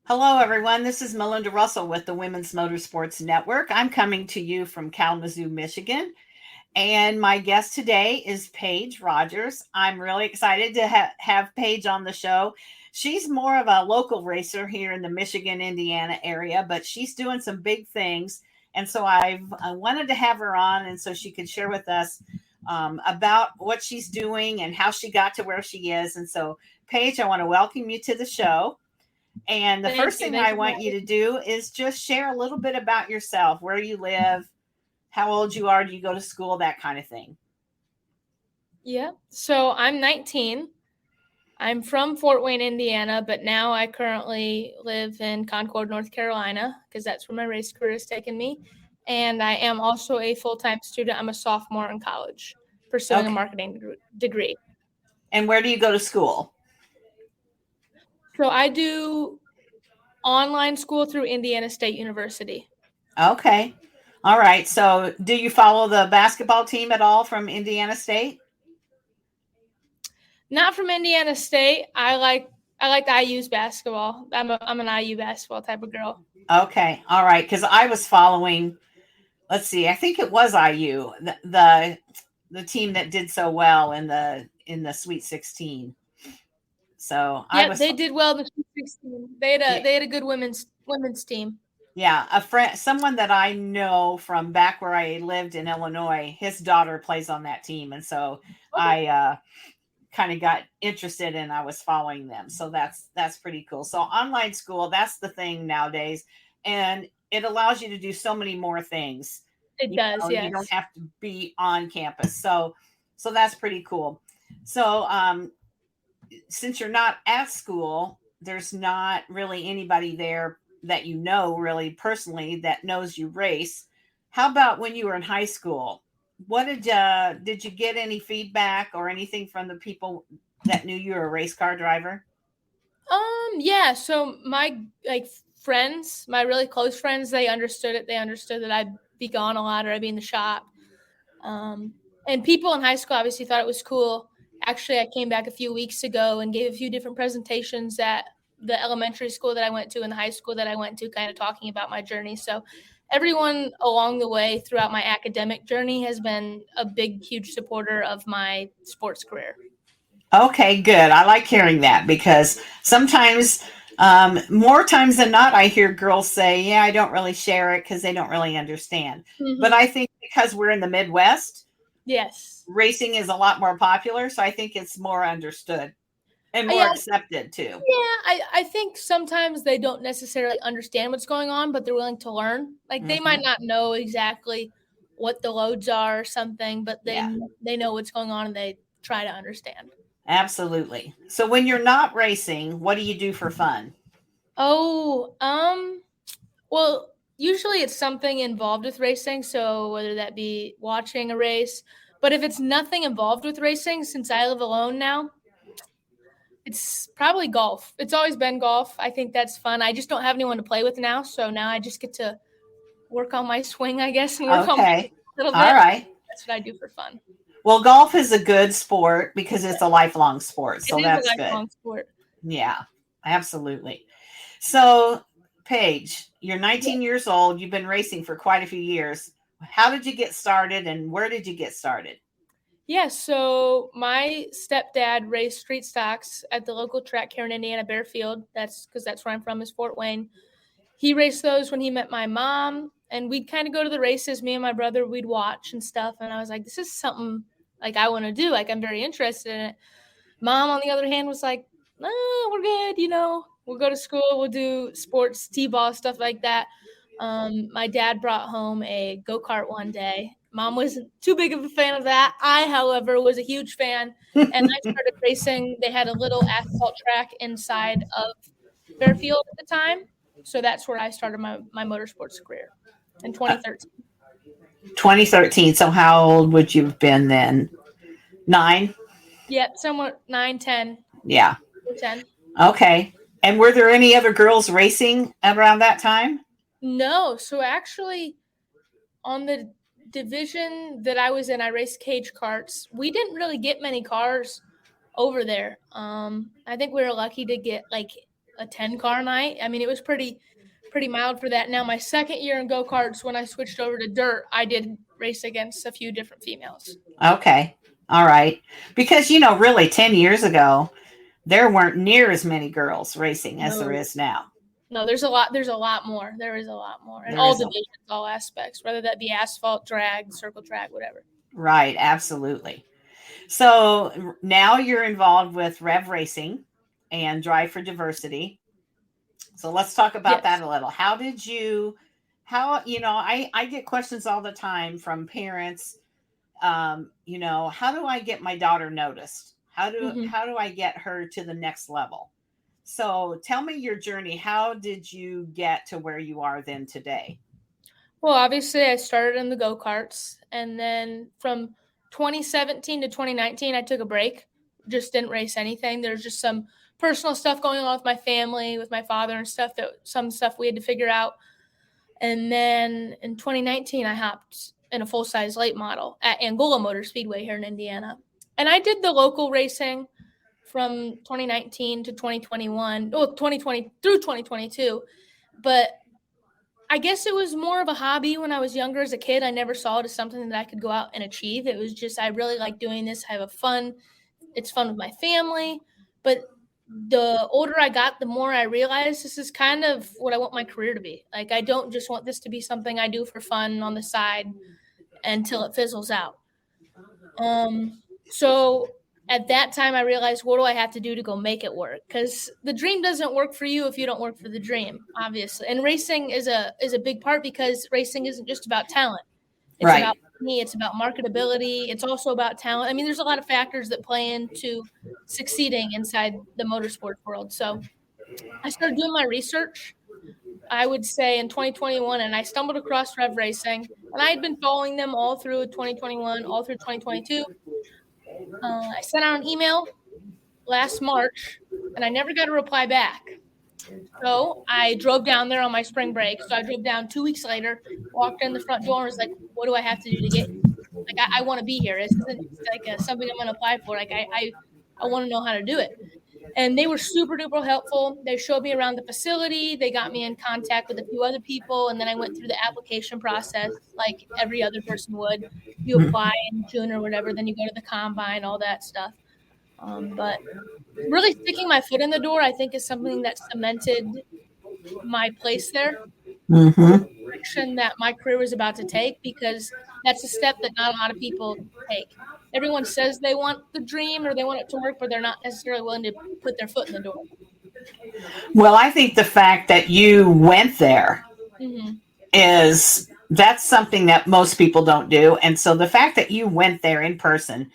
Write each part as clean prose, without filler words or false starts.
Hello, everyone. This is Melinda Russell with the Women's Motorsports Network. I'm coming to you from Kalamazoo, Michigan. And my guest today is Paige Rogers. I'm really excited to have Paige on the show. She's more of a local racer here in the Michigan, Indiana area, but she's doing some big things. And so I wanted to have her on and so she could share with us about what she's doing and how she got to where she is. And so, Paige, I want to welcome you to the show. And the Thank first you. thing Thank I you for want you having to do is just share a little bit about yourself, where you live, how old you are, do you go to school, that kind of thing. Yeah. So I'm 19. I'm from Fort Wayne, Indiana, but now I currently live in Concord, North Carolina, because that's where my race career has taken me. And I am also a full-time student. I'm a sophomore in college, pursuing a Okay. marketing degree. And where do you go to school? So I do online school through Indiana State University. Okay. All right. So do you follow the basketball team at all from Indiana State? Not from Indiana State. I like the IU's basketball. I'm an IU basketball type of girl. Okay. All right. Because I was following, let's see, I think it was IU, the team that did so well in the Sweet 16. So I Yep, was they did well in the Sweet 16. yeah, They had a good women's team. Yeah, a friend, someone that I know from back where I lived in Illinois, his daughter plays on that team, and so Okay. I kind of got interested and I was following them. So that's pretty cool. So online school, that's the thing nowadays, and it allows you to do so many more things. It You does, you don't yes. have to be on campus. So that's pretty cool. So since you're not at school, there's not really anybody there that you know really personally that knows you race. How about when you were in high school? What did you get any feedback or anything from the people that knew you were a race car driver? Yeah, so my friends, my really close friends, they understood it. They understood that I'd be gone a lot or I'd be in the shop. Um, and people in high school obviously thought it was cool. Actually, I came back a few weeks ago and gave a few different presentations at the elementary school that I went to and the high school that I went to, kind of talking about my journey. So everyone along the way throughout my academic journey has been a big, huge supporter of my sports career. Okay, good. I like hearing that because sometimes, more times than not, I hear girls say, "Yeah, I don't really share it because they don't really understand." But Hmm. I think because we're in the Midwest, Yes. racing is a lot more popular, so I think it's more understood and more Yeah, accepted too. I think sometimes they don't necessarily understand what's going on, but they're willing to learn. Like they might Hmm. not know exactly what the loads are or something, but Yeah, they know what's going on and they try to understand. absolutely. So when you're not racing, what do you do for fun? Oh, well, usually it's something involved with racing, so whether that be watching a race, but if it's nothing involved with racing, since I live alone now, it's probably golf. It's always been golf. I think that's fun. I just don't have anyone to play with now, so now I just get to work on my swing, I guess, and work on my Okay, a little all bit. right. That's what I do for fun. Well, golf is a good sport because it's a lifelong sport, It so is a that's good. lifelong sport. Yeah, absolutely. So, Paige, you're Yeah. 19 years old. You've been racing for quite a few years. How did you get started and where did you get started? Yeah, so my stepdad raced street stocks at the local track here in Indiana, Bearfield. That's because that's where I'm from, is Fort Wayne. He raced those when he met my mom, and we'd kind of go to the races. Me and my brother, we'd watch and stuff. And I was like, this is something like I want to do. Like I'm very interested in it. Mom, on the other hand, was like, we're good, we'll go to school, we'll do sports, t-ball, stuff like that. My dad brought home a go-kart one day. Mom wasn't too big of a fan of that. I, however, was a huge fan, and I started racing. They had a little asphalt track inside of Fairfield at the time, so that's where I started my motorsports career in Uh, 2013. 2013. So, how old would you have been then? Nine? Yep, somewhat 9, 10, Yeah. 10. Okay. And were there any other girls racing around that time? No, so actually, on the division that I was in, I raced cage karts. We didn't really get many cars over there. I think we were lucky to get like a 10-car night. I mean, it was pretty mild for that. Now, my second year in go-karts, when I switched over to dirt, I did race against a few different females. Okay. All right. Because, really 10 years ago, there weren't near as many girls racing as there is now. No, there's a lot more. There is a lot more. In all divisions, all aspects, whether that be asphalt, drag, circle track, whatever. Right. Absolutely. So now you're involved with Rev Racing and Drive for Diversity. So let's talk about that a little. How I get questions all the time from parents. How do I get my daughter noticed? How do I get her to the next level? So tell me your journey. How did you get to where you are then today? Well, obviously I started in the go-karts, and then from 2017 to 2019, I took a break, just didn't race anything. There's just some personal stuff going on with my family, with my father and stuff, some stuff we had to figure out. And then in 2019, I hopped in a full-size late model at Angola Motor Speedway here in Indiana. And I did the local racing from 2019 to 2021, 2020 through 2022. But I guess it was more of a hobby when I was younger as a kid. I never saw it as something that I could go out and achieve. It was just, I really like doing this. I have fun. It's fun with my family. But the older I got, the more I realized this is kind of what I want my career to be. Like, I don't just want this to be something I do for fun on the side until it fizzles out. So at that time, I realized, what do I have to do to go make it work? Because the dream doesn't work for you if you don't work for the dream, obviously. And racing is a big part, because racing isn't just about talent. It's about me. It's about marketability. It's also about talent. I mean, there's a lot of factors that play into succeeding inside the motorsport world. So I started doing my research, I would say, in 2021, and I stumbled across Rev Racing. And I had been following them all through 2021, all through 2022. I sent out an email last March, and I never got a reply back. So I drove down there on my spring break. So I drove down 2 weeks later, walked in the front door, and was like, what do I have to do to get here? Like, I want to be here. This isn't like something I'm going to apply for. Like, I want to know how to do it. And they were super duper helpful. They showed me around the facility. They got me in contact with a few other people. And then I went through the application process like every other person would. You apply in June or whatever, then you go to the combine, all that stuff. But really sticking my foot in the door, I think, is something that cemented my place there. The direction that my career was about to take, because that's a step that not a lot of people take. Everyone says they want the dream or they want it to work, but they're not necessarily willing to put their foot in the door. Well, I think the fact that you went there that's something that most people don't do. And so the fact that you went there in person,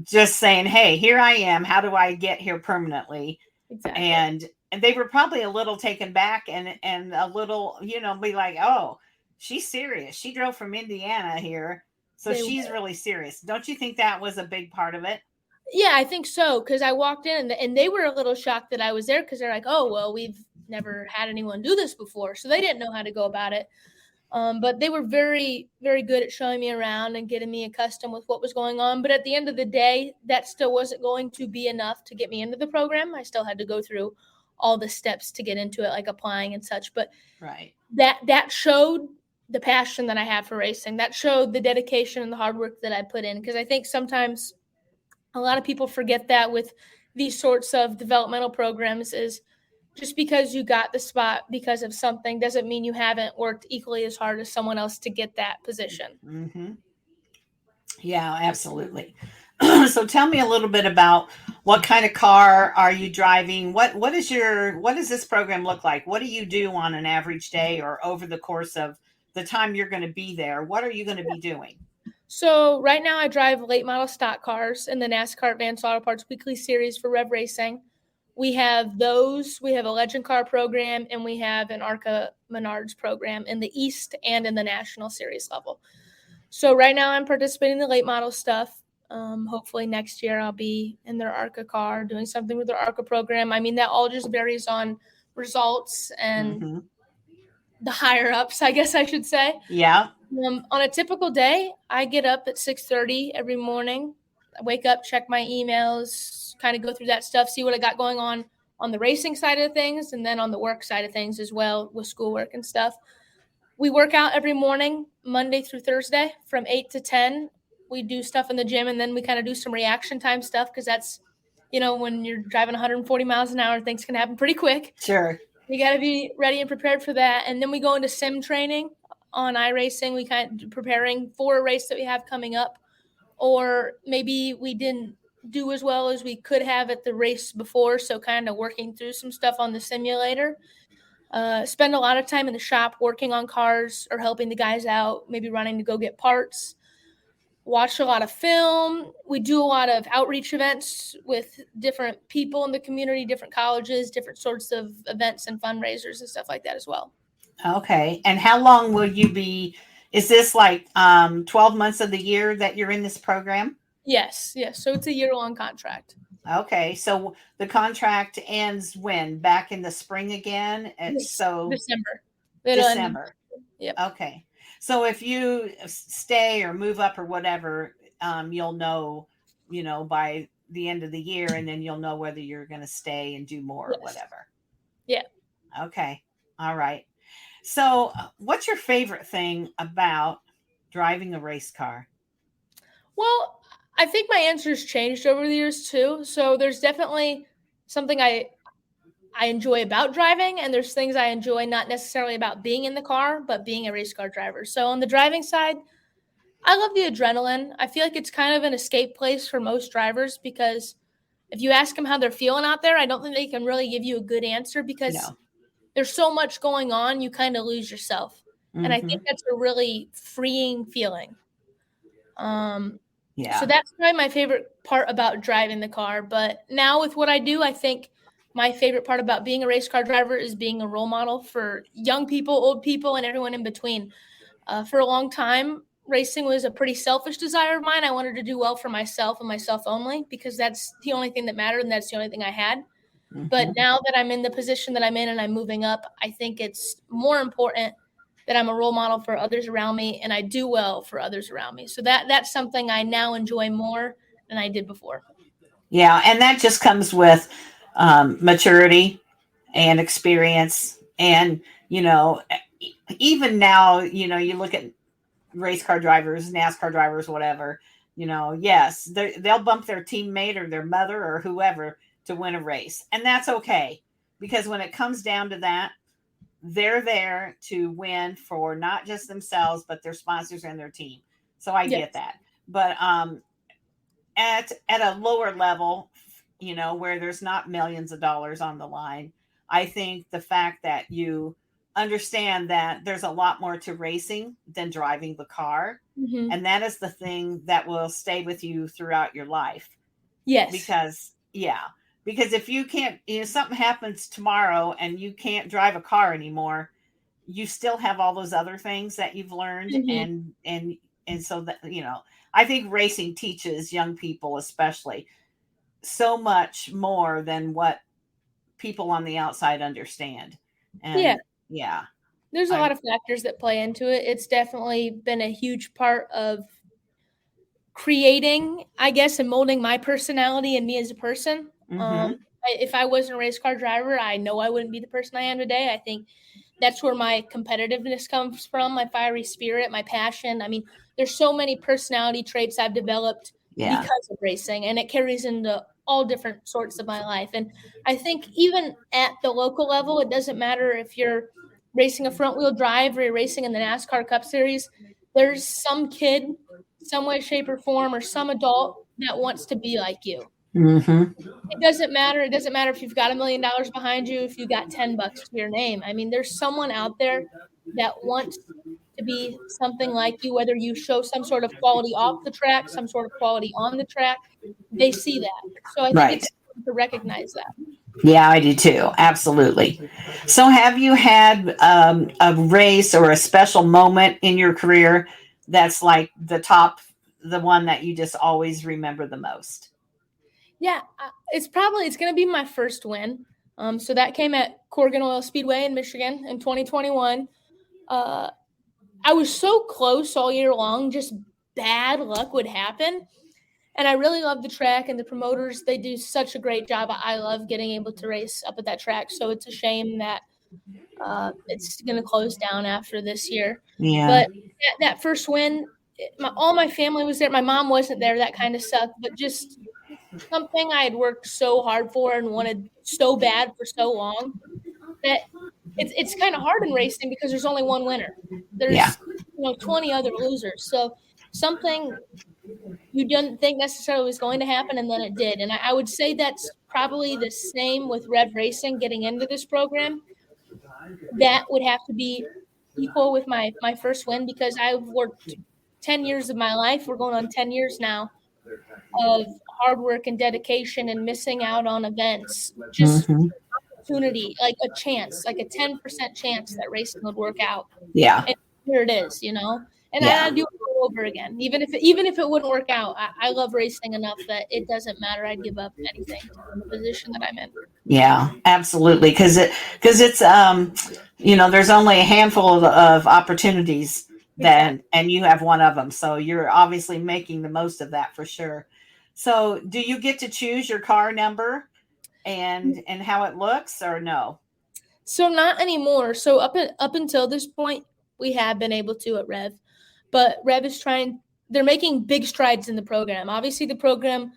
just saying, hey, here I am. How do I get here permanently? Exactly. And they were probably a little taken back and a little, be like, oh, she's serious. She drove from Indiana here. So she's really serious. Don't you think that was a big part of it? Yeah, I think so. Because I walked in and they were a little shocked that I was there, because they're like, oh, well, we've never had anyone do this before. So they didn't know how to go about it. But they were very, very good at showing me around and getting me accustomed with what was going on. But at the end of the day, that still wasn't going to be enough to get me into the program. I still had to go through all the steps to get into it, like applying and such. But that showed the passion that I have for racing. That showed the dedication and the hard work that I put in. Because I think sometimes a lot of people forget that with these sorts of developmental programs, is just because you got the spot because of something doesn't mean you haven't worked equally as hard as someone else to get that position. Yeah, absolutely. So tell me a little bit about what kind of car are you driving? What does this program look like? What do you do on an average day or over the course of the time you're going to be there? What are you going to be doing? So right now I drive late model stock cars in the NASCAR Advanced Auto Parts Weekly Series for Rev Racing. We have those. We have a Legend Car program, and we have an ARCA Menards program in the East and in the National Series level. So right now I'm participating in the late model stuff. Hopefully next year I'll be in their ARCA car doing something with their ARCA program. I mean, that all just varies on results and the higher ups, I guess I should say. Yeah. On a typical day, I get up at 6:30 every morning. I wake up, check my emails, kind of go through that stuff, see what I got going on on the racing side of things and then on the work side of things as well with schoolwork and stuff. We work out every morning, Monday through Thursday from 8 to 10. We do stuff in the gym, and then we kind of do some reaction time stuff because that's, when you're driving 140 miles an hour, things can happen pretty quick. Sure. You got to be ready and prepared for that. And then we go into sim training on iRacing. We kind of preparing for a race that we have coming up, or maybe we didn't do as well as we could have at the race before. So kind of working through some stuff on the simulator. Spend a lot of time in the shop working on cars or helping the guys out, maybe running to go get parts. Watch a lot of film. We do a lot of outreach events with different people in the community, different colleges, different sorts of events and fundraisers and stuff like that as well. Okay. And how long will you be? Is this like 12 months of the year that you're in this program? Yes. So it's a year-long contract. Okay. So the contract ends when? Back in the spring again? December. December. Yep. Okay. So if you stay or move up or whatever, you'll know, by the end of the year, and then you'll know whether you're going to stay and do more or whatever. Yeah. Okay. All right. So what's your favorite thing about driving a race car? Well, I think my answer has changed over the years too. So there's definitely something I enjoy about driving, and there's things I enjoy not necessarily about being in the car, but being a race car driver. So on the driving side, I love the adrenaline. I feel like it's kind of an escape place for most drivers because if you ask them how they're feeling out there, I don't think they can really give you a good answer because there's so much going on, you kind of lose yourself. Mm-hmm. And I think that's a really freeing feeling. So that's probably my favorite part about driving the car. But now with what I do, I think my favorite part about being a race car driver is being a role model for young people, old people, and everyone in between. For a long time, racing was a pretty selfish desire of mine. I wanted to do well for myself and myself only because that's the only thing that mattered and that's the only thing I had. Mm-hmm. But now that I'm in the position that I'm in and I'm moving up, I think it's more important that I'm a role model for others around me and I do well for others around me. So that's something I now enjoy more than I did before. Yeah, and that just comes with maturity and experience. And, even now, you look at race car drivers, NASCAR drivers, whatever, yes, they'll bump their teammate or their mother or whoever to win a race. And that's okay. Because when it comes down to that, they're there to win for not just themselves, but their sponsors and their team. So I get that. But at a lower level, where there's not millions of dollars on the line, I think the fact that you understand that there's a lot more to racing than driving the car. Mm-hmm. And that is the thing that will stay with you throughout your life. Yes. Because if you can't, something happens tomorrow and you can't drive a car anymore, you still have all those other things that you've learned. Mm-hmm. And so that, I think racing teaches young people, especially, so much more than what people on the outside understand. And there's a lot of factors that play into it. It's definitely been a huge part of creating, I guess, and molding my personality and me as a person. Mm-hmm. If I wasn't a race car driver, I know I wouldn't be the person I am today. I think that's where my competitiveness comes from, my fiery spirit, my passion. I mean, there's so many personality traits I've developed because of racing, and it carries into all different sorts of my life. And I think even at the local level, it doesn't matter if you're racing a front wheel drive or you're racing in the NASCAR Cup Series, there's some kid, some way, shape, or form, or some adult that wants to be like you. Mm-hmm. It doesn't matter. It doesn't matter if you've got $1 million behind you, if you got $10 to your name. I mean, there's someone out there that wants to be something like you, whether you show some sort of quality off the track, some sort of quality on the track. They see that. So I think it's important to recognize that. Yeah, I do too. Absolutely. So have you had a race or a special moment in your career that's like the one that you just always remember the most? Yeah, it's going to be my first win. So that came at Corgan Oil Speedway in Michigan in 2021. I was so close all year long, just bad luck would happen. And I really love the track, and the promoters, they do such a great job. I love getting able to race up at that track. So it's a shame that it's going to close down after this year. Yeah. But that first win, all my family was there. My mom wasn't there. That kind of sucked. But just something I had worked so hard for and wanted so bad for so long that it's kind of hard in racing because there's only one winner. Yeah. There's 20 other losers. So something you didn't think necessarily was going to happen, and then it did. And I would say that's probably the same with Rev Racing getting into this program. That would have to be equal with my first win because I've worked 10 years of my life. We're going on 10 years now of hard work and dedication and missing out on events just Mm-hmm. opportunity, like a chance, like a 10% chance that racing would work out. Yeah. And here it is, and Yeah. I'd do it all over again. Even if it wouldn't work out, I love racing enough that it doesn't matter. I'd give up anything to be in the position that I'm in. Yeah, absolutely. Because it's there's only a handful of opportunities then, and you have one of them. So you're obviously making the most of that for sure. So do you get to choose your car number and how it looks, or no? So not anymore. So up until this point, we have been able to at Rev, but Rev is they're making big strides in the program. Obviously the program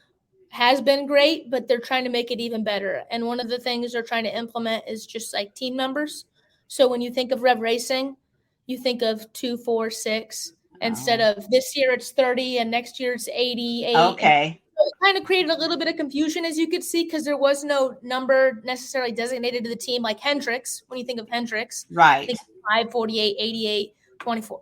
has been great, but they're trying to make it even better. And one of the things they're trying to implement is just like team numbers. So when you think of Rev Racing, you think of 2, 4, 6, instead of this year it's 30 and next year it's 88. Okay. So it kind of created a little bit of confusion, as you could see, because there was no number necessarily designated to the team like Hendricks. When you think of Hendricks, Right. think 5, 48, 88, 24,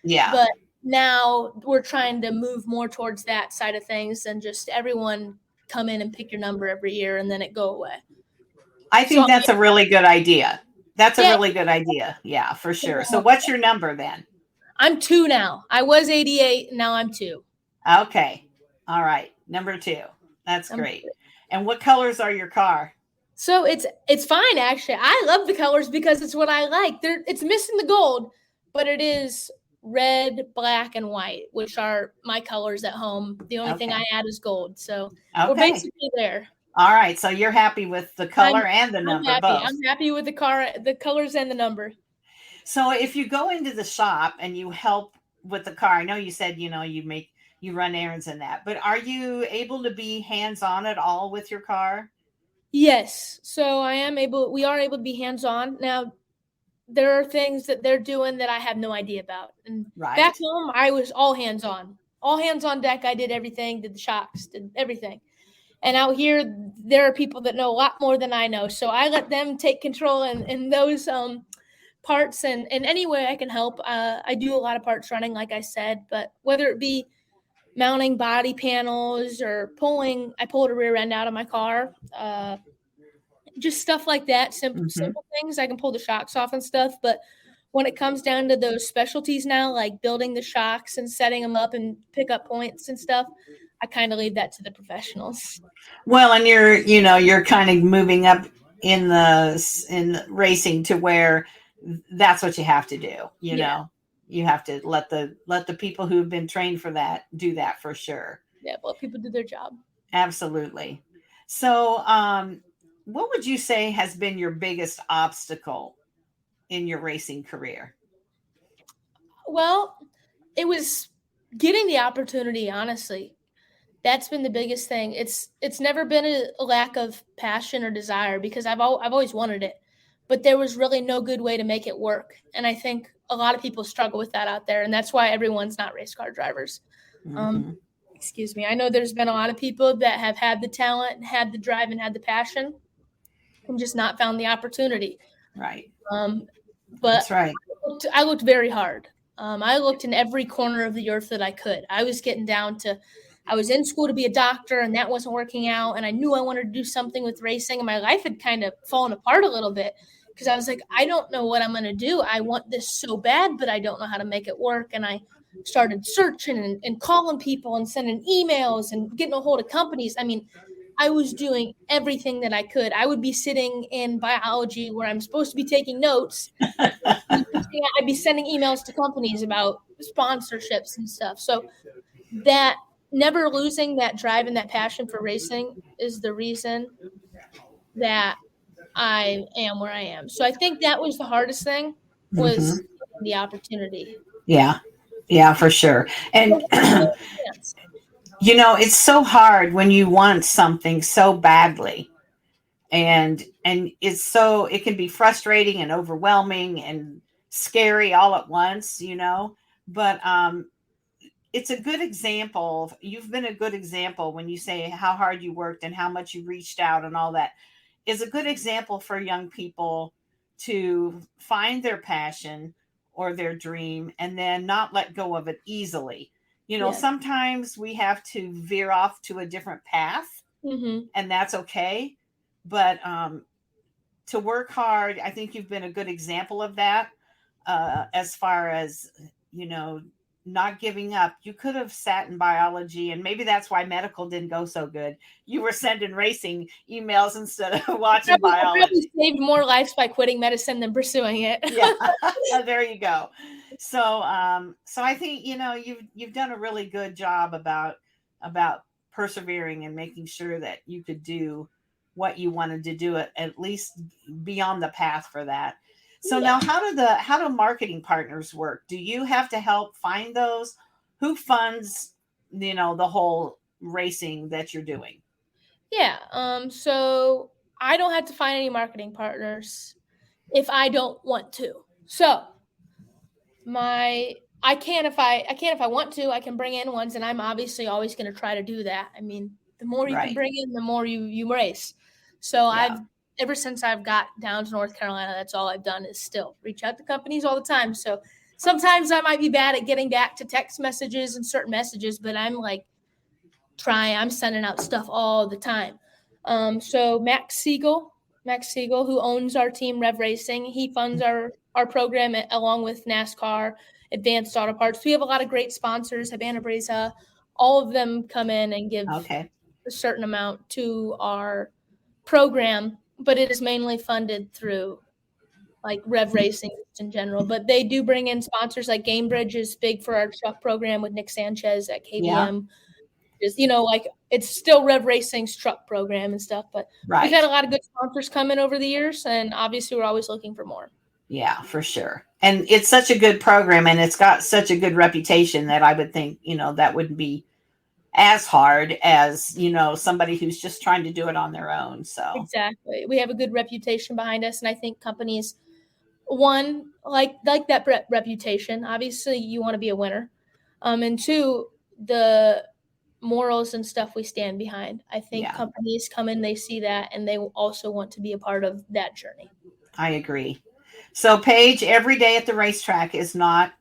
Yeah. But now we're trying to move more towards that side of things and just everyone come in and pick your number every year and then it go away. I think that's a really good idea. That's a really good idea. Yeah, for sure. So what's your number then? I'm 2 now. I was 88. Now I'm 2. Okay. All right. Number 2. That's great. And what colors are your car? So it's fine, actually. I love the colors because it's what I like. It's missing the gold, but it is red, black, and white, which are my colors at home. The only thing I add is gold. So we're basically there. All right. So you're happy with the color and the number both? I'm happy with the colors and the number. So if you go into the shop and you help with the car, I know you said, you run errands in that, but are you able to be hands-on at all with your car? Yes. So we are able to be hands-on. Now, there are things that they're doing that I have no idea about. And back home, I was all hands-on. All hands on deck. I did everything, did the shocks, did everything. And out here, there are people that know a lot more than I know. So I let them take control in those parts. And any way I can help, I do a lot of parts running, like I said. But whether it be mounting body panels or I pulled a rear end out of my car, just stuff like that, simple things. I can pull the shocks off and stuff. But when it comes down to those specialties now, like building the shocks and setting them up and pick up points and stuff, I kind of leave that to the professionals. Well, and you're kind of moving up in racing to where that's what you have to do. You know, you have to let the people who've been trained for that do that for sure. Yeah, let people do their job. Absolutely. So, what would you say has been your biggest obstacle in your racing career? Well, it was getting the opportunity, honestly. That's been the biggest thing. It's never been a lack of passion or desire because I've always wanted it, but there was really no good way to make it work. And I think a lot of people struggle with that out there, and that's why everyone's not race car drivers. Excuse me. I know there's been a lot of people that have had the talent, had the drive, and had the passion, and just not found the opportunity. Right. But that's right. I looked very hard. I looked in every corner of the earth that I could. I was getting down to. I was in school to be a doctor, and that wasn't working out. And I knew I wanted to do something with racing, and my life had kind of fallen apart a little bit because I was like, I don't know what I'm going to do. I want this so bad, but I don't know how to make it work. And I started searching and calling people and sending emails and getting a hold of companies. I mean, I was doing everything that I could. I would be sitting in biology where I'm supposed to be taking notes. I'd be sending emails to companies about sponsorships and stuff. So that never losing that drive and that passion for racing is the reason that I am where I am. So I think that was the hardest thing, was Mm-hmm. the opportunity. Yeah. Yeah, for sure. And it's so hard when you want something so badly, and it can be frustrating and overwhelming and scary all at once, but it's a good example. You've been a good example when you say how hard you worked and how much you reached out and all that, is a good example for young people to find their passion or their dream and then not let go of it easily. Yeah. Sometimes we have to veer off to a different path, Mm-hmm. and that's okay. But to work hard, I think you've been a good example of that, as far as, not giving up. You could have sat in biology, and maybe that's why medical didn't go so good. You were sending racing emails instead of watching I biology. probably saved more lives by quitting medicine than pursuing it. Yeah, there you go. So I think, you've done a really good job about persevering and making sure that you could do what you wanted to do, at least be on the path for that. So Yeah. now how do marketing partners work? Do you have to help find those? Who funds, the whole racing that you're doing? Yeah. So I don't have to find any marketing partners if I don't want to. So I can if I want to. I can bring in ones, and I'm obviously always going to try to do that. I mean, the more you can Right. bring in, the more you race. So Yeah. ever since I've got down to North Carolina, that's all I've done is still reach out to companies all the time. So sometimes I might be bad at getting back to text messages and certain messages, but I'm sending out stuff all the time. So Max Siegel, who owns our team Rev Racing, he funds our program along with NASCAR, Advanced Auto Parts. We have a lot of great sponsors, Habana Breza. All of them come in and give Okay. a certain amount to our program, but it is mainly funded through like Rev Racing in general. But they do bring in sponsors, like Gamebridge is big for our truck program with Nick Sanchez at KBM. Yeah. Like it's still Rev Racing's truck program and stuff, but we've had a lot of good sponsors come in over the years, and obviously we're always looking for more. Yeah, for sure. And it's such a good program, and it's got such a good reputation that I would think, that wouldn't be as hard as, somebody who's just trying to do it on their own. So Exactly. We have a good reputation behind us, and I think companies, one, like that reputation. Obviously, you want to be a winner. And two, the morals and stuff we stand behind. I think companies come in, they see that, and they also want to be a part of that journey. I agree. So Paige, every day at the racetrack is not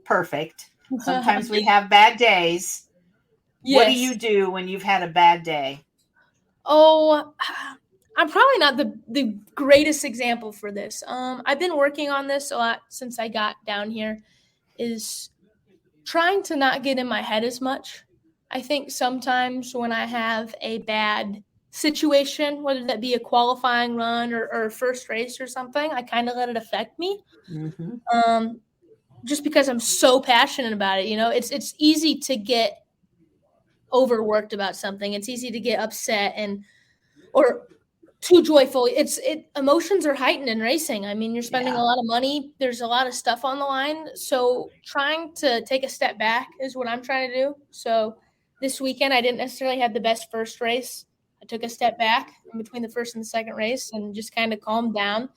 perfect. Sometimes we have bad days. Yes. What do you do when you've had a bad day? Oh, I'm probably not the greatest example for this. I've been working on this a lot since I got down here, is trying to not get in my head as much. I think sometimes when I have a bad situation, whether that be a qualifying run or a first race or something, I kind of let it affect me. Mm-hmm. Just because I'm so passionate about it. It's easy to get overworked about something. It's easy to get upset or too joyful. Emotions are heightened in racing. I mean, you're spending a lot of money. There's a lot of stuff on the line. So trying to take a step back is what I'm trying to do. So this weekend, I didn't necessarily have the best first race. I took a step back in between the first and the second race and just kind of calmed down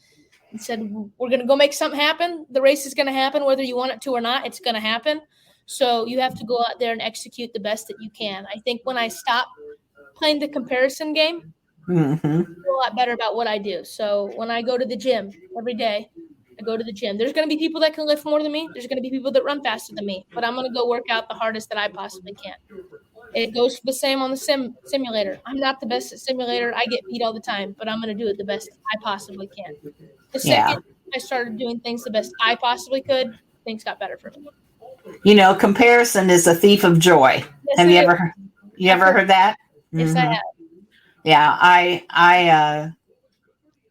and said, we're going to go make something happen. The race is going to happen, whether you want it to or not, it's going to happen. So you have to go out there and execute the best that you can. I think when I stop playing the comparison game, mm-hmm. I feel a lot better about what I do. So when I go to the gym every day, I go to the gym. There's going to be people that can lift more than me. There's going to be people that run faster than me, but I'm going to go work out the hardest that I possibly can. It goes the same on the simulator. I'm not the best at simulator. I get beat all the time, but I'm going to do it the best I possibly can. The second I started doing things the best I possibly could, things got better for me. Comparison is a thief of joy. Yes, Have you ever heard that? Yes, mm-hmm. I have.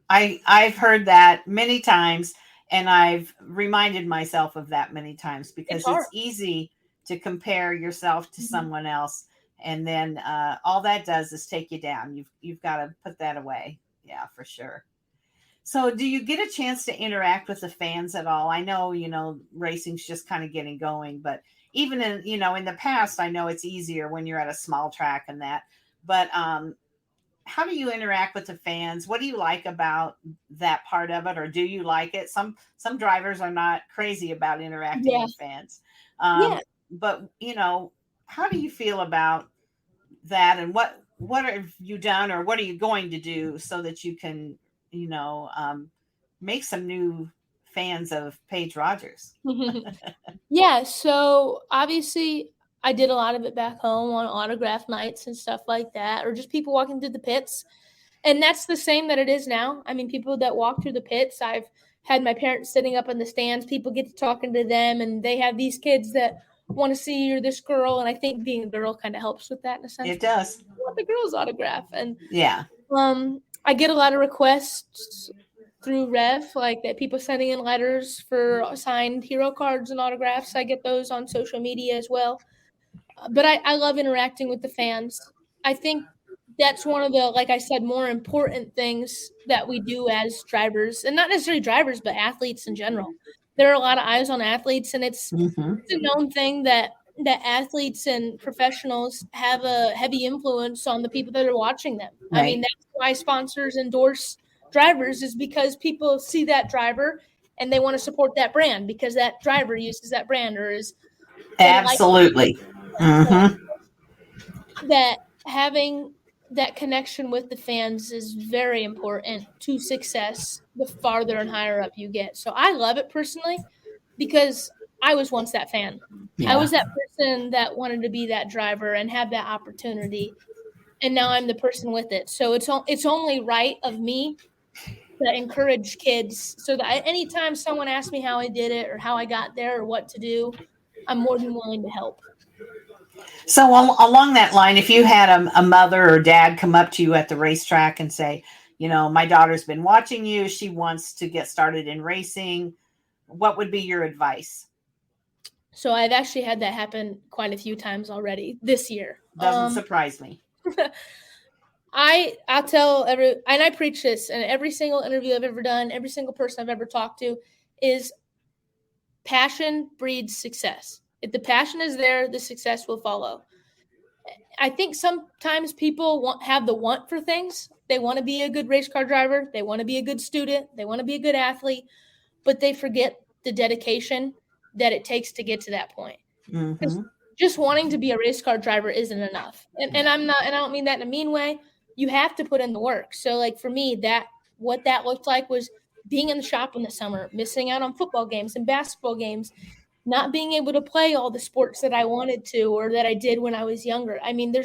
Yeah, I've heard that many times, and I've reminded myself of that many times because it's easy to compare yourself to someone else. And then all that does is take you down. You've got to put that away. Yeah, for sure. So do you get a chance to interact with the fans at all? I know, racing's just kind of getting going, but even in the past, I know it's easier when you're at a small track and that, but how do you interact with the fans? What do you like about that part of it, or do you like it? Some drivers are not crazy about interacting Yeah. with fans. Yeah. But how do you feel about that, and what have you done, or what are you going to do so that you can make some new fans of Paige Rogers? Yeah, so obviously I did a lot of it back home on autograph nights and stuff like that, or just people walking through the pits. And that's the same that it is now. I mean, people that walk through the pits, I've had my parents sitting up in the stands, people get to talking to them, and they have these kids that want to see you're this girl. And I think being a girl kind of helps with that in a sense. It does. I want the girl's autograph. And yeah. I get a lot of requests through Rev, like that people sending in letters for signed hero cards and autographs. I get those on social media as well. But I love interacting with the fans. I think that's one of the, like I said, more important things that we do as drivers, and not necessarily drivers, but athletes in general. There are a lot of eyes on athletes, and it's a known thing that athletes and professionals have a heavy influence on the people that are watching them. Right. I mean, that's why sponsors endorse drivers, is because people see that driver and they want to support that brand because that driver uses that brand or is absolutely. That having that connection with the fans is very important to success the farther and higher up you get. So I love it personally because I was once that fan. Yeah. I was that person that wanted to be that driver and have that opportunity. And now I'm the person with it. So it's only right of me to encourage kids so that anytime someone asks me how I did it or how I got there or what to do, I'm more than willing to help. So along that line, if you had a mother or dad come up to you at the racetrack and say, my daughter's been watching you, she wants to get started in racing, what would be your advice? So I've actually had that happen quite a few times already this year. Doesn't surprise me. I'll tell and I preach this in every single interview I've ever done, every single person I've ever talked to, is passion breeds success. If the passion is there, the success will follow. I think sometimes people have the want for things. They want to be a good race car driver. They want to be a good student. They want to be a good athlete, but they forget the dedication that it takes to get to that point. Just wanting to be a race car driver isn't enough. And I don't mean that in a mean way. You have to put in the work. So like for me, what that looked like was being in the shop in the summer, missing out on football games and basketball games, not being able to play all the sports that I wanted to or that I did when I was younger. I mean,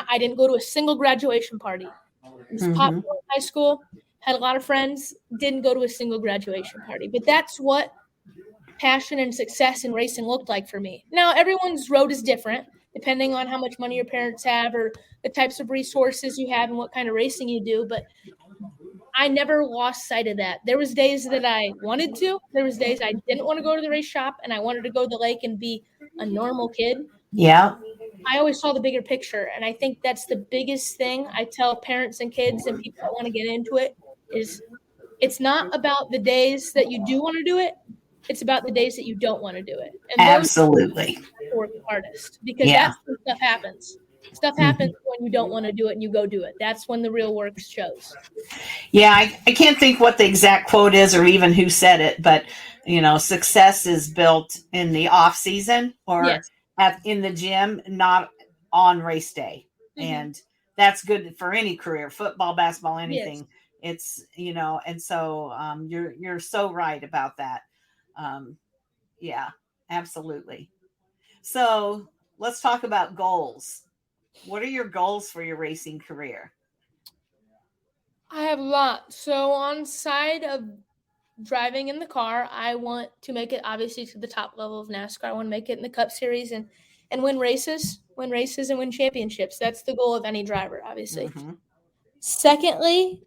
I didn't go to a single graduation party. I was popular in high school, had a lot of friends, didn't go to a single graduation party. But that's what passion and success in racing looked like for me. Now, everyone's road is different, depending on how much money your parents have or the types of resources you have and what kind of racing you do. But I never lost sight of that. There was days that I wanted to. There was days I didn't want to go to the race shop and I wanted to go to the lake and be a normal kid. Yeah. I always saw the bigger picture. And I think that's the biggest thing I tell parents and kids and people that want to get into it is it's not about the days that you do want to do it. It's about the days that you don't want to do it. And absolutely. Those work the hardest because that's when stuff happens. Stuff happens when you don't want to do it and you go do it. That's when the real work shows. Yeah, I can't think what the exact quote is or even who said it, but success is built in the off season or in the gym, not on race day. And that's good for any career, football, basketball, anything. It's, and so you're so right about that. Yeah, absolutely. So let's talk about goals. What are your goals for your racing career? I have a lot. So on side of driving in the car, I want to make it obviously to the top level of NASCAR. I want to make it in the Cup Series and win races and win championships. That's the goal of any driver, obviously. Secondly,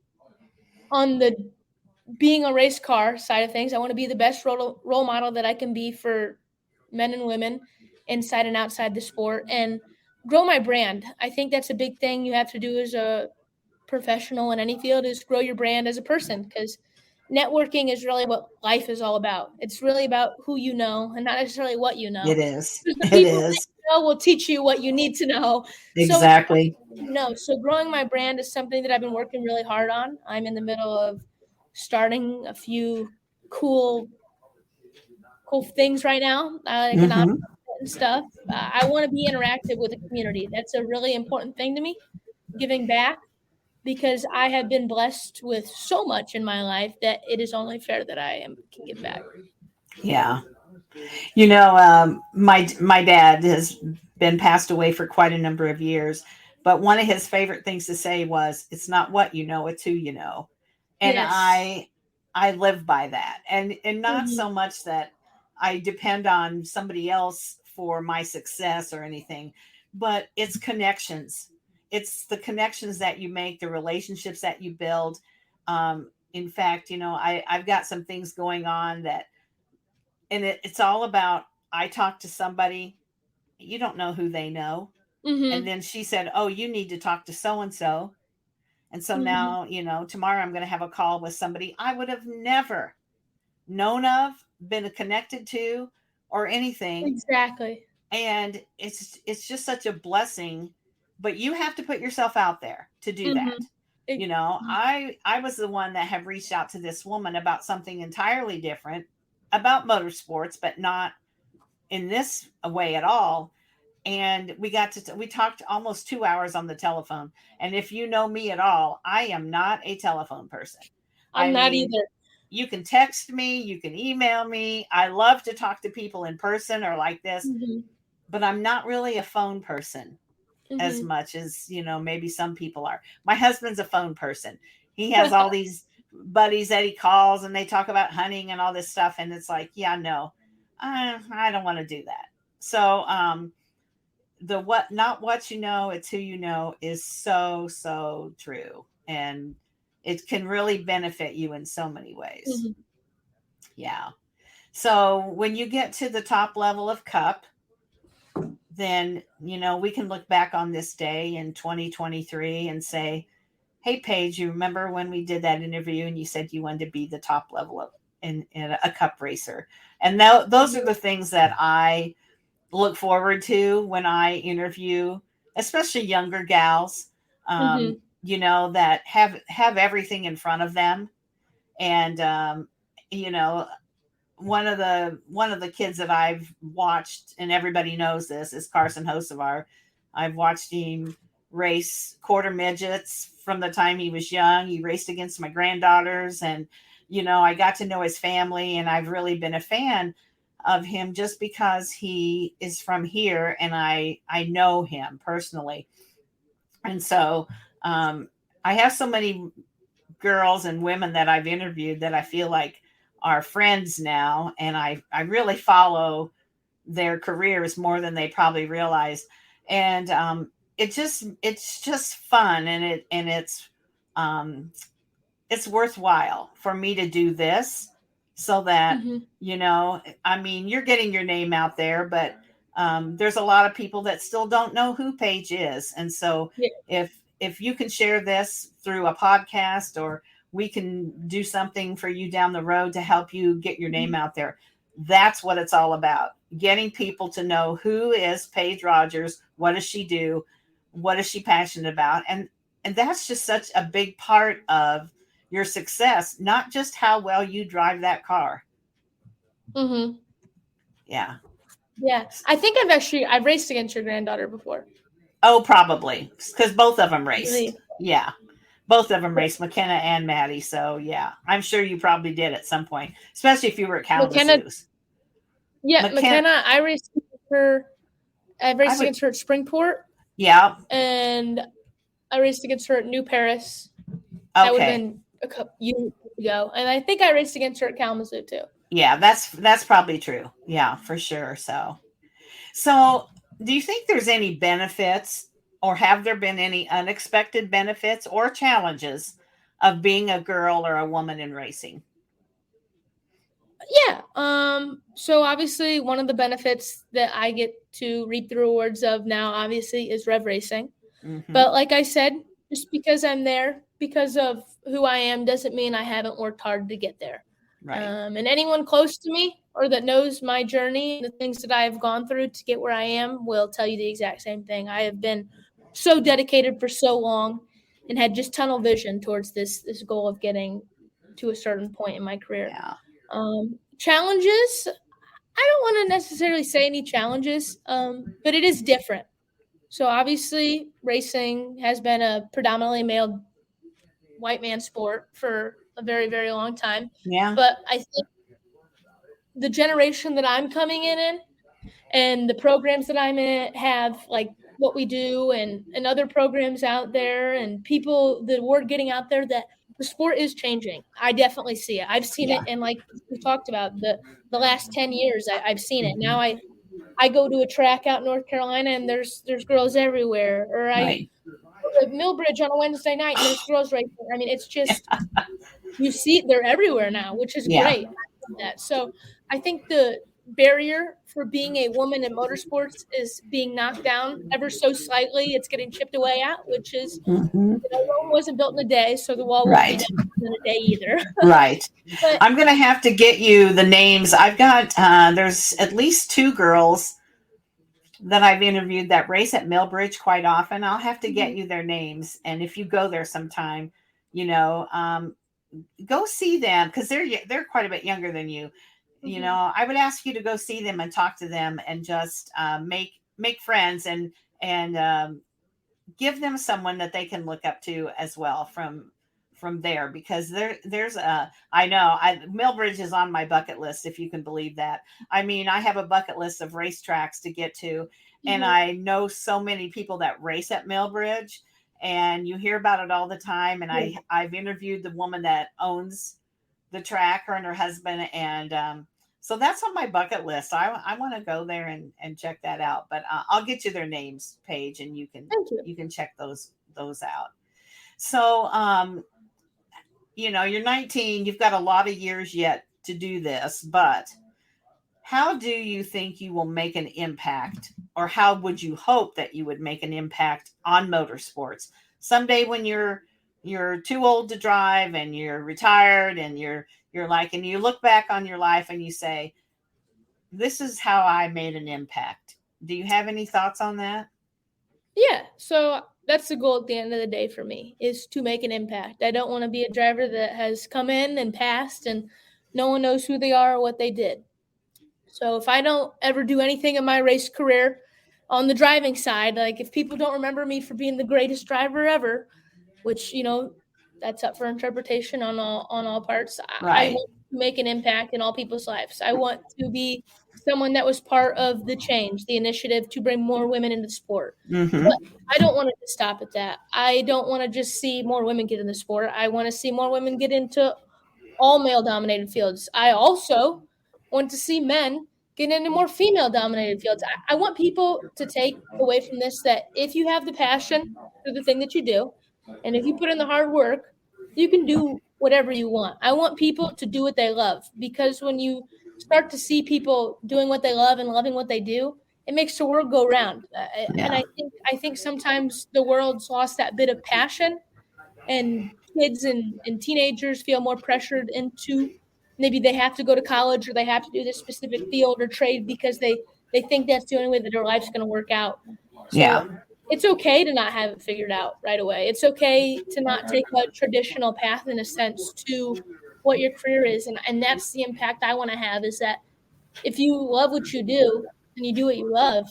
on the being a race car side of things, I want to be the best role model that I can be for men and women inside and outside the sport and grow my brand. I think that's a big thing you have to do as a professional in any field is grow your brand as a person, because networking is really what life is all about. It's really about who you know and not necessarily what you know. It is. Because the It people that is. you know will teach you what you need to know. So it's Exactly. so growing my brand is something that I've been working really hard on. I'm in the middle of starting a few cool things right now, like a nonprofit Hmm. and stuff. I want to be interactive with the community. That's a really important thing to me, giving back, because I have been blessed with so much in my life that it is only fair that can give back. Yeah. My dad has been passed away for quite a number of years, but one of his favorite things to say was, "It's not what you know, it's who you know." And Yes. I live by that, and not Mhm. so much that I depend on somebody else for my success or anything, but it's connections. It's the connections that you make, the relationships that you build. In fact, I've got some things going on that, and it's all about, I talk to somebody, you don't know who they know. And Mhm. then she said, "Oh, you need to talk to so and so." And so Mhm. now, tomorrow I'm going to have a call with somebody I would have never known of, been connected to, or anything. Exactly. And it's just such a blessing, but you have to put yourself out there to do that. Mhm. It, I was the one that have reached out to this woman about something entirely different, about motorsports, but not in this way at all. And we talked almost 2 hours on the telephone. And if you know me at all, I am not a telephone person. I'm I not mean, either. you can text me, you can email me. I love to talk to people in person or like this, Mhm. but I'm not really a phone person as Mhm. much as, maybe some people are. My husband's a phone person. He has all these buddies that he calls and they talk about hunting and all this stuff. And it's like, yeah, no, I don't want to do that. So, the what not what you know, it's who you know is so, so true. And it can really benefit you in so many ways. Mhm. Yeah. So when you get to the top level of cup, then we can look back on this day in 2023 and say, "Hey Paige, you remember when we did that interview and you said you wanted to be the top level of in a cup racer?" And those are Mhm. the things that I look forward to when I interview, especially younger gals, Mhm. that have everything in front of them. And you know, one of the kids that I've watched, and everybody knows this, is Carson Hocevar. I've watched him race quarter midgets from the time he was young. He raced against my granddaughters, and I got to know his family, and I've really been a fan of him just because he is from here, and I know him personally. And so I have so many girls and women that I've interviewed that I feel like are friends now, and I really follow their careers more than they probably realize. And it's just fun, and um, it's worthwhile for me to do this, so that Mhm. I mean, you're getting your name out there, but there's a lot of people that still don't know who Paige is. And so Yeah. if you can share this through a podcast, or we can do something for you down the road to help you get your name Mhm. out there, that's what it's all about. Getting people to know, who is Paige Rogers, what does she do, what is she passionate about, and that's just such a big part of your success, not just how well you drive that car. Mhm. Yeah. Yeah. I think I've raced against your granddaughter before. Oh, probably because both of them I believe. raced. Yeah. Both of them raced, McKenna and Maddie. So, yeah, I'm sure you probably did at some point, especially if you were at McKenna. Kalamazoo's. Yeah, McKenna, McKenna. her. I I raced would, against her at Springport, yeah. and I raced against her at New Paris. That would have Okay. been a couple years ago, and I think I raced against her at Kalamazoo too. Yeah, that's probably true. Yeah, for sure. So, do you think there's any benefits, or have there been any unexpected benefits or challenges of being a girl or a woman in racing? Yeah. So obviously one of the benefits that I get to reap the rewards of now obviously is rev racing. Mm-hmm. But like I said, just because I'm there because of who I am doesn't mean I haven't worked hard to get there. Right. And anyone close to me or that knows my journey and the things that I have gone through to get where I am will tell you the exact same thing. I have been so dedicated for so long and had just tunnel vision towards this goal of getting to a certain point in my career. Yeah. Challenges, I don't want to necessarily say any challenges, but it is different. So obviously, racing has been a predominantly male white man sport for a very, very long time. Yeah. But I think the generation that I'm coming in and the programs that I'm in have like what we do and other programs out there and people, the word getting out there that the sport is changing. I definitely see it. I've seen Yeah. it in, like we talked about, the last 10 years. I've seen it. Now Mm-hmm. I go to a track out in North Carolina and there's girls everywhere. Or I Right. go to Millbridge on a Wednesday night and there's girls right there. I mean, it's just, you see they're everywhere now, which is Yeah. great. I love that. So I think the barrier for being a woman in motorsports is being knocked down ever so slightly. It's getting chipped away at, which is, Mm-hmm. Rome wasn't built in a day, so the wall won't be Right. down in a day either. Right. But I'm going to have to get you the names. I've got, there's at least 2 girls that I've interviewed that race at Millbridge quite often. I'll have to get you their names. And if you go there sometime, go see them because they're quite a bit younger than you. I would ask you to go see them and talk to them and just make friends and give them someone that they can look up to as well from there, because there's a I know Millbridge is on my bucket list, if you can believe that. I mean, I have a bucket list of racetracks to get to, and I know so many people that race at Millbridge, and you hear about it all the time. And I've interviewed the woman that owns the track, her and her husband, and so that's on my bucket list. I want to go there and check that out. But I'll get you their names, Paige, and you can check those out. So you're 19. You've got a lot of years yet to do this, but how do you think you will make an impact, or how would you hope that you would make an impact on motorsports someday when you're too old to drive and you're retired and you're like, and you look back on your life and you say, this is how I made an impact. Do you have any thoughts on that? Yeah, so that's the goal at the end of the day for me, is to make an impact. I don't want to be a driver that has come in and passed and no one knows who they are or what they did. So if I don't ever do anything in my race career on the driving side, like if people don't remember me for being the greatest driver ever, which, that's up for interpretation on all parts, I Right. want to make an impact in all people's lives. I want to be someone that was part of the change, the initiative to bring more women into the sport. Mm-hmm. But I don't want it to stop at that. I don't want to just see more women get in the sport. I want to see more women get into all male-dominated fields. I also want to see men get into more female-dominated fields. I want people to take away from this that if you have the passion for the thing that you do, and if you put in the hard work, you can do whatever you want. I want people to do what they love, because when you start to see people doing what they love and loving what they do, it makes the world go round. And I think sometimes the world's lost that bit of passion, and kids and teenagers feel more pressured into, maybe they have to go to college or they have to do this specific field or trade because they think that's the only way that their life's going to work out. So it's okay to not have it figured out right away. It's okay to not take a traditional path, in a sense, to what your career is. And that's the impact I want to have, is that if you love what you do and you do what you love,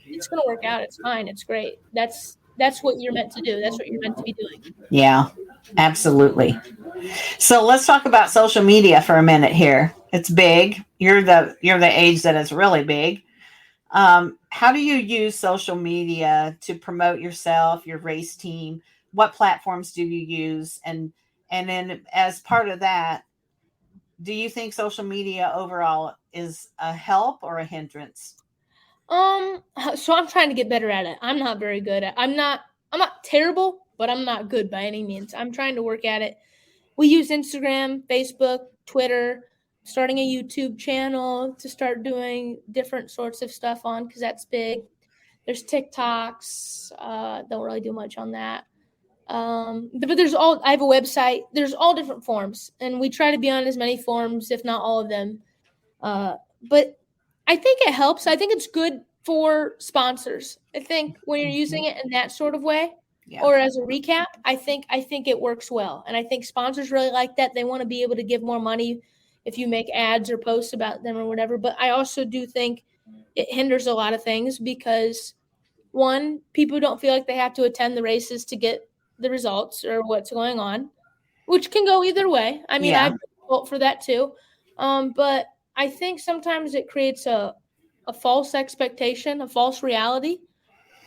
it's going to work out. It's fine. It's great. That's what you're meant to do. That's what you're meant to be doing. Yeah, absolutely. So let's talk about social media for a minute here. It's big. You're the age that is really big. How do you use social media to promote yourself, your race team? What platforms do you use? And then as part of that, do you think social media overall is a help or a hindrance? So I'm trying to get better at it. I'm not very good at. I'm not terrible, but I'm not good by any means. I'm trying to work at it. We use Instagram, Facebook, Twitter. starting a YouTube channel to start doing different sorts of stuff on, because that's big. There's TikToks. Don't really do much on that. But I have a website. There's all different forms, and we try to be on as many forms, if not all of them. But I think it helps. I think it's good for sponsors. I think when you're using it in that sort of way, or as a recap, I think it works well. And I think sponsors really like that. They want to be able to give more money if you make ads or posts about them or whatever. But I also do think it hinders a lot of things because, one, people don't feel like they have to attend the races to get the results or what's going on, which can go either way. I mean, I've vote for that too. But I think sometimes it creates a false expectation, a false reality.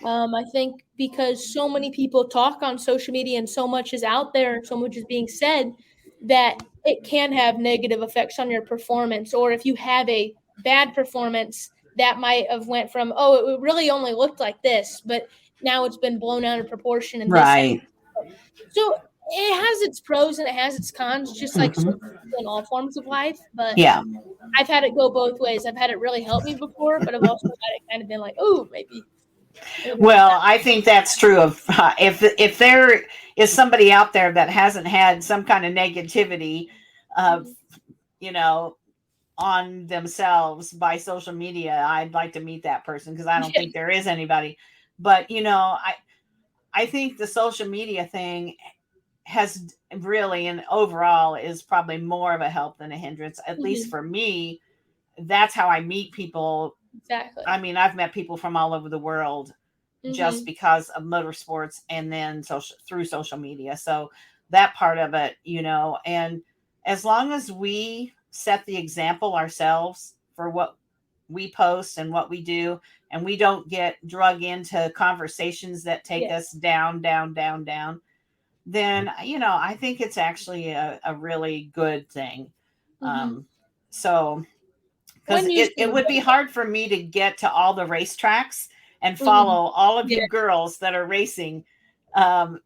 I think because so many people talk on social media and so much is out there and so much is being said, that it can have negative effects on your performance. Or if you have a bad performance, that might have went from, oh, it really only looked like this, but now it's been blown out of proportion. And Right. So it has its pros and it has its cons, just like in all forms of life. But I've had it go both ways. I've had it really help me before, but I've also had it kind of been like, oh, maybe. Well, I think that's true of if there is somebody out there that hasn't had some kind of negativity of, on themselves by social media, I'd like to meet that person, because I don't think there is anybody. But, I think the social media thing has really, and overall, is probably more of a help than a hindrance. At least for me, that's how I meet people. Exactly. I mean, I've met people from all over the world just because of motorsports, and then through social media. So that part of it, and as long as we set the example ourselves for what we post and what we do, and we don't get drug into conversations that take us down, then, I think it's actually a really good thing. So, because it would be hard for me to get to all the racetracks and follow all of you girls that are racing, but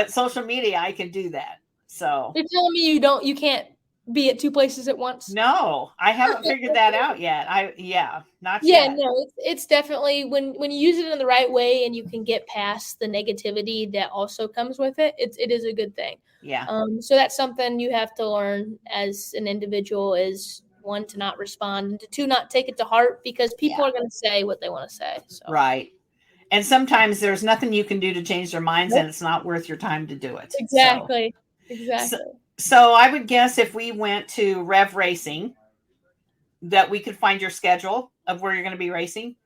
social media, I can do that. So you're telling me you can't be at two places at once? No, I haven't figured that out yet. Not yet. No, it's definitely when you use it in the right way and you can get past the negativity that also comes with it, it is a good thing. Yeah. So that's something you have to learn as an individual, is one, to not respond, and two, not take it to heart, because people are going to say what they want to say. So. Right. And sometimes there's nothing you can do to change their minds, and it's not worth your time to do it. Exactly. So I would guess if we went to Rev Racing, that we could find your schedule of where you're going to be racing.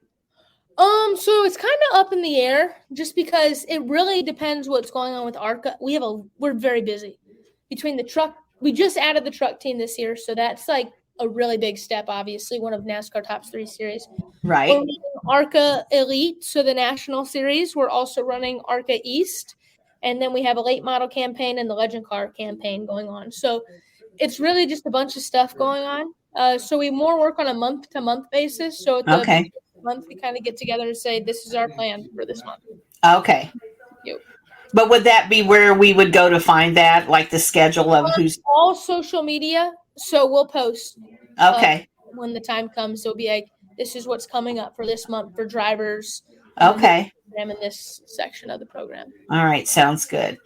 So it's kind of up in the air, just because it really depends what's going on with ARCA. We're very busy between the truck. We just added the truck team this year, so that's like a really big step. Obviously, one of NASCAR Top 3 series. Right. We're running ARCA Elite, so the national series. We're also running ARCA East. And then we have a late model campaign and the legend car campaign going on. So it's really just a bunch of stuff going on. So we more work on a month-to-month basis. So at the month, we kind of get together and say, this is our plan for this month. Okay. But would that be where we would go to find that, like the schedule of who's all social media? So we'll post. Okay. When the time comes, it'll be like, this is what's coming up for this month for drivers. Okay. In this section of the program. All right. Sounds good.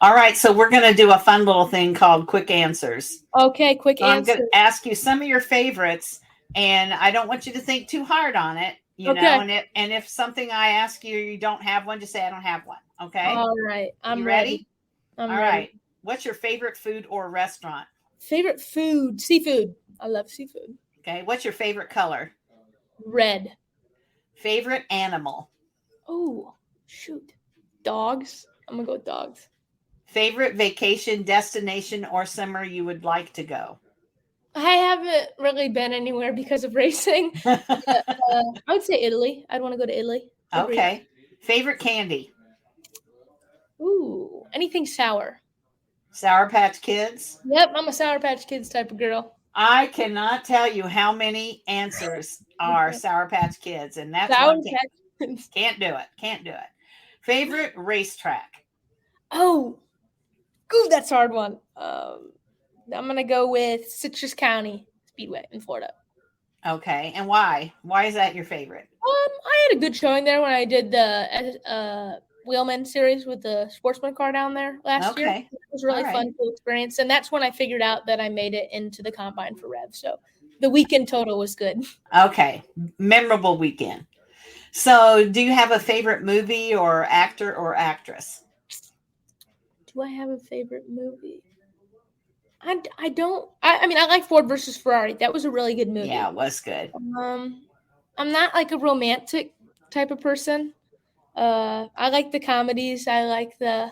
All right. So we're going to do a fun little thing called Quick Answers. Okay. Quick answers. I'm going to ask you some of your favorites, and I don't want you to think too hard on it, know, and if something I ask you don't have one, just say I don't have one. Okay. All right. I'm ready. All right. What's your favorite food or restaurant? Favorite food? Seafood. I love seafood. Okay. What's your favorite color? Red. Favorite animal? Oh, shoot. Dogs. I'm going to go with dogs. Favorite vacation destination or somewhere you would like to go? I haven't really been anywhere because of racing. I would say Italy. I'd want to go to Italy. Okay. Favorite candy? Ooh, anything sour. Sour Patch Kids? Yep, I'm a Sour Patch Kids type of girl. I cannot tell you how many answers are Sour Patch Kids, and that's Sour one thing. Can't do it. Favorite racetrack? Oh, that's a hard one. I'm gonna go with Citrus County Speedway in Florida. Okay. And why? Why is that your favorite? I had a good showing there when I did the Wheelman series with the sportsman car down there last year. Okay. It was really All right. fun, cool experience, and that's when I figured out that I made it into the combine for Rev. So the weekend total was good. Okay. Memorable weekend. So, do you have a favorite movie or actor or actress? Do I have a favorite movie? I don't. I mean, I like Ford versus Ferrari. That was a really good movie. Yeah, it was good. I'm not like a romantic type of person. I like the comedies. I like the.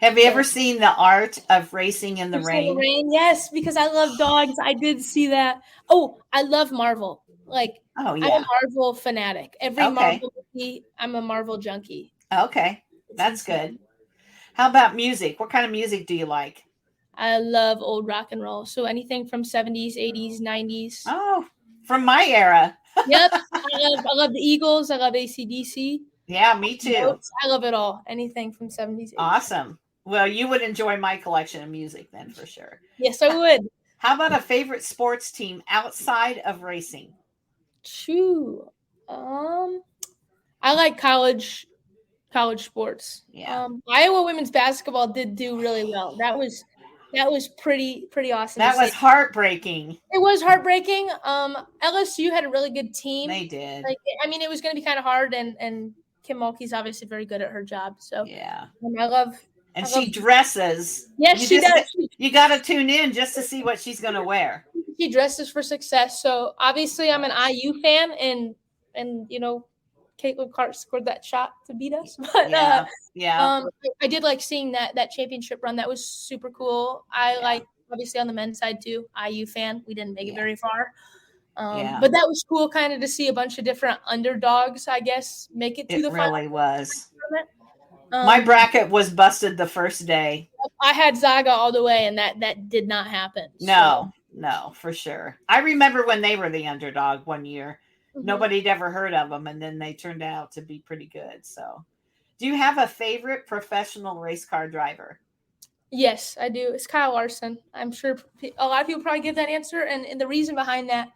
Have you ever seen The Art of Racing in the Rain? Yes, because I love dogs. I did see that. Oh, I love Marvel. Like, Oh, I'm a yeah. Marvel fanatic. Every Okay. Marvel movie, I'm a Marvel junkie. Okay. That's good. How about music? What kind of music do you like? I love old rock and roll. So anything from 70s, 80s, 90s. Oh, from my era. Yep. I love the Eagles. I love AC/DC. Yeah, me too. I love it all. Anything from 70s, 80s. Awesome. Well, you would enjoy my collection of music then for sure. Yes, I would. How about a favorite sports team outside of racing? True. I like college sports. Yeah. Iowa women's basketball did do really well. That was pretty awesome. That was heartbreaking. It was heartbreaking. LSU had a really good team. They did. Like, I mean, it was going to be kind of hard, and Kim Mulkey's obviously very good at her job. So yeah, she dresses. Yes, she does. You got to tune in just to see what she's going to wear. She dresses for success. So obviously, I'm an IU fan, and you know, Caitlin Clark scored that shot to beat us. But I did like seeing that championship run. That was super cool. I like obviously on the men's side too. IU fan. We didn't make it very far. But that was cool kind of to see a bunch of different underdogs, I guess, make it to the final. It really was. My bracket was busted the first day. I had Zaga all the way, and that did not happen. No, for sure. I remember when they were the underdog one year. Mm-hmm. Nobody'd ever heard of them, and then they turned out to be pretty good. So, do you have a favorite professional race car driver? Yes, I do. It's Kyle Larson. I'm sure a lot of people probably give that answer, and the reason behind that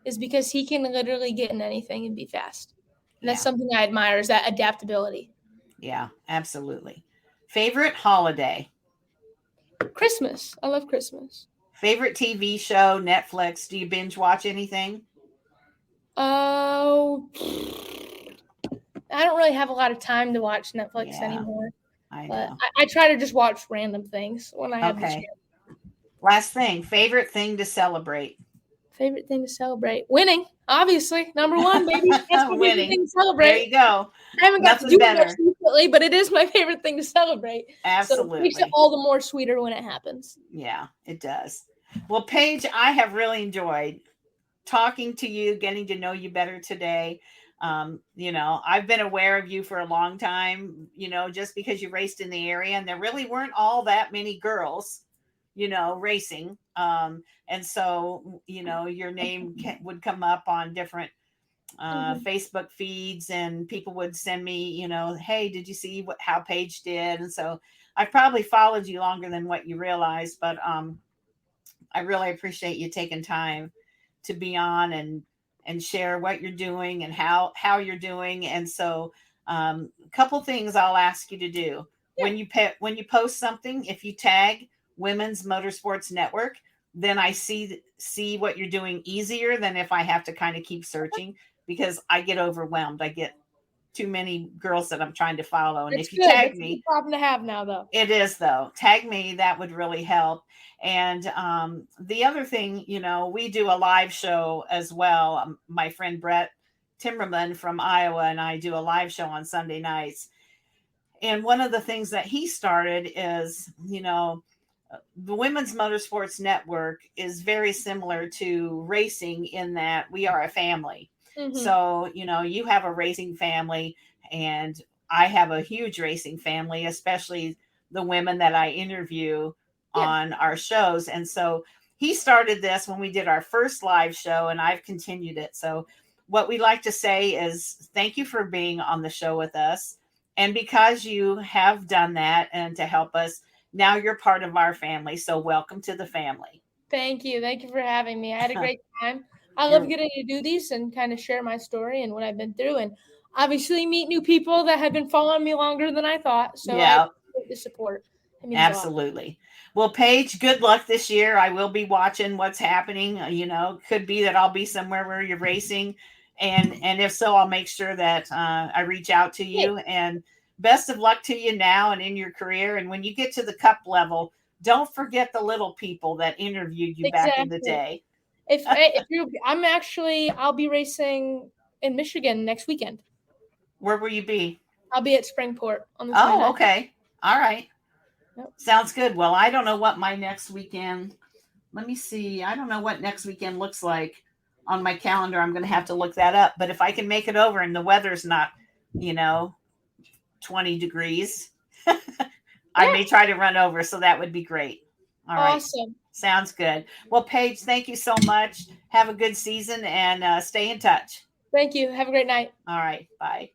is because he can literally get in anything and be fast. And that's something I admire, is that adaptability. Yeah, absolutely. Favorite holiday? Christmas. I love Christmas. Favorite TV show, Netflix? Do you binge watch anything? Oh, I don't really have a lot of time to watch Netflix anymore. I know. I try to just watch random things when I have the chance. Last thing, favorite thing to celebrate? Favorite thing to celebrate? Winning, obviously. Number one, baby. That's my favorite thing to celebrate. There you go. I haven't got to do it much recently, but it is my favorite thing to celebrate. Absolutely. So it makes it all the more sweeter when it happens. Yeah, it does. Well, Paige, I have really enjoyed talking to you, getting to know you better today. I've been aware of you for a long time, just because you raced in the area, and there really weren't all that many girls, racing. And so, your name would come up on different Facebook feeds, and people would send me, hey, did you see how Paige did? And so I probably followed you longer than what you realized, but I really appreciate you taking time to be on and share what you're doing and how you're doing. And so a couple things I'll ask you to do. Yeah. When you post something, if you tag Women's Motorsports Network, then I see what you're doing easier than if I have to kind of keep searching, because I get overwhelmed. I get too many girls that I'm trying to follow. And if you tag me, it's a problem to have now, though. It is, though. Tag me. That would really help. And the other thing, we do a live show as well. My friend Brett Timmerman from Iowa and I do a live show on Sunday nights. And one of the things that he started is, the Women's Motorsports Network is very similar to racing in that we are a family. Mm-hmm. So, you have a racing family, and I have a huge racing family, especially the women that I interview on our shows. And so he started this when we did our first live show, and I've continued it. So what we like to say is thank you for being on the show with us. And because you have done that and to help us now you're part of our family. So welcome to the family. Thank you. Thank you for having me. I had a great time. I love You're- getting to do these and kind of share my story and what I've been through, and obviously meet new people that have been following me longer than I thought. So I yeah, appreciate the support. It means a lot. absolutely. Well, Paige, good luck this year. I will be watching what's happening. Could be that I'll be somewhere where you're racing, and if so, I'll make sure that I reach out to you. And best of luck to you now and in your career. And when you get to the cup level, don't forget the little people that interviewed you back in the Exactly. day. I'll be racing in Michigan next weekend. Where will you be? I'll be at Springport on the 29th. Oh, okay. All right. Yep. Sounds good. Well, I don't know what my next weekend. Let me see. I don't know what next weekend looks like on my calendar. I'm going to have to look that up. But if I can make it over and the weather's not, 20 degrees, I may try to run over. So that would be great. All right. Awesome. Sounds good. Well, Paige, thank you so much. Have a good season and stay in touch. Thank you. Have a great night. All right. Bye.